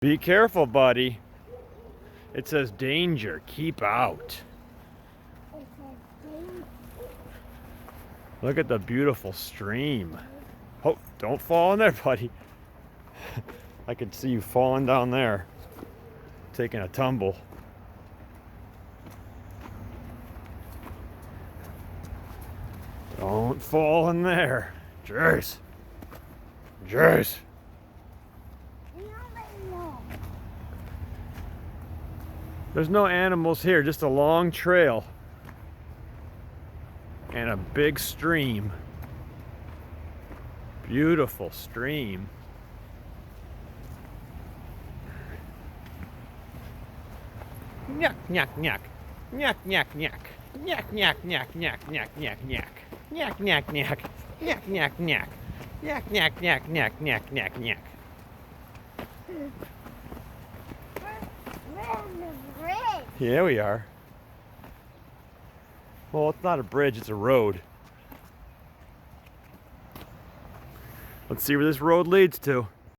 Be careful, buddy. It says danger, keep out. Look at the beautiful stream. Oh, don't fall in there, buddy. I could see you falling down there, taking a tumble. Don't fall in there. Jeez. Jeez. There's no animals here, just a long trail and a big stream. Beautiful stream. Nyuk, nyuk, nyuk. Nyuk, nyuk, nyuk. Nyuk, nyuk, nyuk, nyuk, nyuk, nyuk, nyuk. Nyuk, nyuk, nyuk. Nyuk, nyuk, nyuk. Nyuk, nyuk, nyuk, nyuk, nyuk, nyuk, nyuk. Yeah, we are. Well, it's not a bridge, it's a road. Let's see where this road leads to.